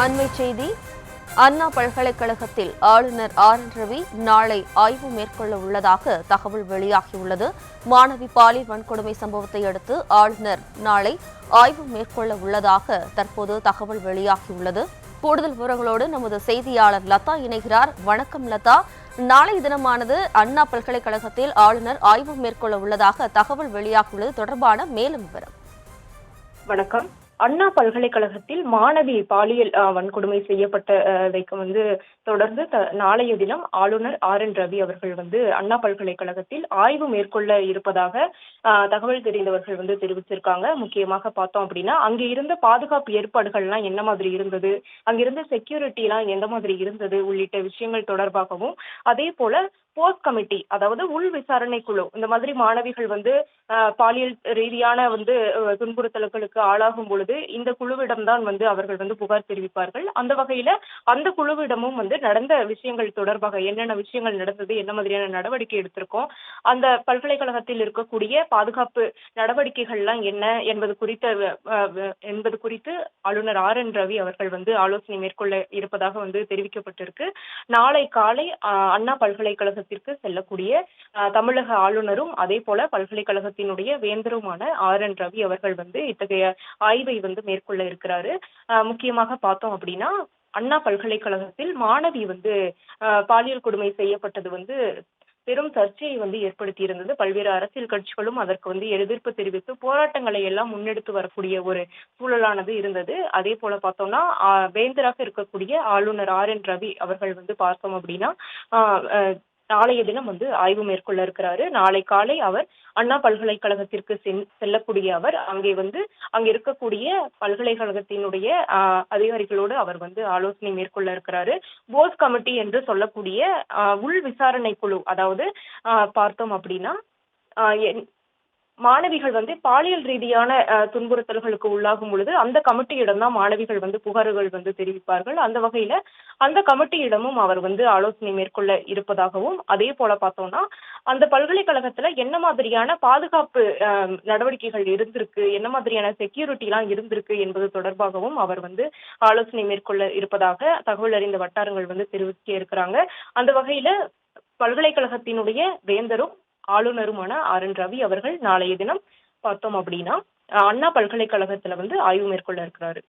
அண்மைச் செய்தி. அண்ணா பல்கலைக்கழகத்தில் ஆளுநர் ரவி நாளை ஆய்வு மேற்கொள்ள உள்ளதாக தகவல் வெளியாகியுள்ளது. மாணவி பாலியல் வன்கொடுமை சம்பவத்தை அடுத்து ஆளுநர் நாளை ஆய்வு மேற்கொள்ள உள்ளதாக தற்போது தகவல் வெளியாகியுள்ளது. கூடுதல் விவரங்களோடு நமது செய்தியாளர் லதா இணைகிறார். வணக்கம் லதா. நாளைய தினமானது அண்ணா பல்கலைக்கழகத்தில் ஆளுநர் ஆய்வு மேற்கொள்ள உள்ளதாக தகவல் வெளியாகியுள்ளது. தொடர்பான மேலும் விவரம். வணக்கம். அண்ணா பல்கலைக்கழகத்தில் மாணவி பாலியல் வன்கொடுமை செய்யப்பட்டதைக்கு தொடர்ந்து நாளைய தினம் ஆளுநர் ரவி அவர்கள் அண்ணா பல்கலைக்கழகத்தில் ஆய்வு மேற்கொள்ள இருப்பதாக தகவல் தெரிந்தவர்கள் தெரிவிச்சிருக்காங்க. முக்கியமாக பார்த்தோம் அப்படின்னா, அங்க இருந்த பாதுகாப்பு ஏற்பாடுகள்லாம் என்ன மாதிரி இருந்தது, அங்கிருந்த செக்யூரிட்டி எல்லாம் எந்த மாதிரி இருந்தது உள்ளிட்ட விஷயங்கள் தொடர்பாகவும், அதே போல போஸ்ட் கமிட்டி, அதாவது உள் விசாரணை குழு, இந்த மாதிரி மாணவிகள் பாலியல் ரீதியான துன்புறுத்தல்களுக்கு ஆளாகும் பொழுது இந்த குழுவிடம் தான் அவர்கள் புகார் தெரிவிப்பார்கள். அந்த வகையில அந்த குழுவிடமும் நடந்த விஷயங்கள் தொடர்பாக என்னென்ன விஷயங்கள் நடந்தது, என்ன மாதிரியான நடவடிக்கை எடுத்திருக்கோம், அந்த பல்கலைக்கழகத்தில் இருக்கக்கூடிய பாதுகாப்பு நடவடிக்கைகள்லாம் என்ன என்பது குறித்து ஆளுநர் ரவி அவர்கள் ஆலோசனை மேற்கொள்ள இருப்பதாக தெரிவிக்கப்பட்டிருக்கு. நாளை காலை அண்ணா பல்கலைக்கழகத்திற்கு செல்லக்கூடிய தமிழக ஆளுநரும் அதே போல பல்கலைக்கழகத்தினுடைய வேந்தருமான ரவி அவர்கள் இத்தகைய ஆய்வை மேற்கொள்ள இருக்கிறாரு. முக்கியமாக பார்த்தோம் அப்படின்னா, அண்ணா பல்கலைக்கழகத்தில் மாணவி பாலியல் கொடுமை செய்யப்பட்டது பெரும் சர்ச்சையை ஏற்படுத்தி இருந்தது. பல்வேறு அரசியல் கட்சிகளும் அதற்கு எதிர்ப்பு தெரிவித்து போராட்டங்களை எல்லாம் முன்னெடுத்து வரக்கூடிய ஒரு சூழலானது இருந்தது. அதே போல பார்த்தோம்னா, வேந்தராக இருக்கக்கூடிய ஆளுநர் ரவி அவர்கள் பார்த்தோம் அப்படின்னா நாளைய தினம் ஆய்வு மேற்கொள்ள இருக்கிறாரு. நாளை காலை அவர் அண்ணா பல்கலைக்கழகத்திற்கு செல்லக்கூடிய அவர் அங்கே இருக்கக்கூடிய பல்கலைக்கழகத்தினுடைய அதிகாரிகளோடு அவர் ஆலோசனை மேற்கொள்ள இருக்கிறாரு. போஸ் கமிட்டி என்று சொல்லக்கூடிய உள் விசாரணை குழு, அதாவது பார்த்தோம் அப்படின்னா மாணவிகள் பாலியல் ரீதியான துன்புறுத்தல்களுக்கு உள்ளாகும் பொழுது அந்த கமிட்டியிடம் தான் மாணவிகள் புகார்கள் தெரிவிப்பார்கள். அந்த வகையில அந்த கமிட்டியிடமும் அவர் ஆலோசனை மேற்கொள்ள இருப்பதாகவும், அதே போல பார்த்தோம்னா அந்த பல்கலைக்கழகத்துல என்ன மாதிரியான பாதுகாப்பு நடவடிக்கைகள் இருந்திருக்கு, என்ன மாதிரியான செக்யூரிட்டி எல்லாம் இருந்திருக்கு என்பது தொடர்பாகவும் அவர் ஆலோசனை மேற்கொள்ள இருப்பதாக தகவல் அறிந்த வட்டாரங்கள் தெரிவிக்க இருக்கிறாங்க. அந்த வகையில பல்கலைக்கழகத்தினுடைய வேந்தரும் ஆளுநருமான ரவி அவர்கள் நாளைய தினம் பார்த்தோம் அப்படின்னா அண்ணா பல்கலைக்கழகத்துல ஆய்வு மேற்கொள்ள இருக்கிறாரு.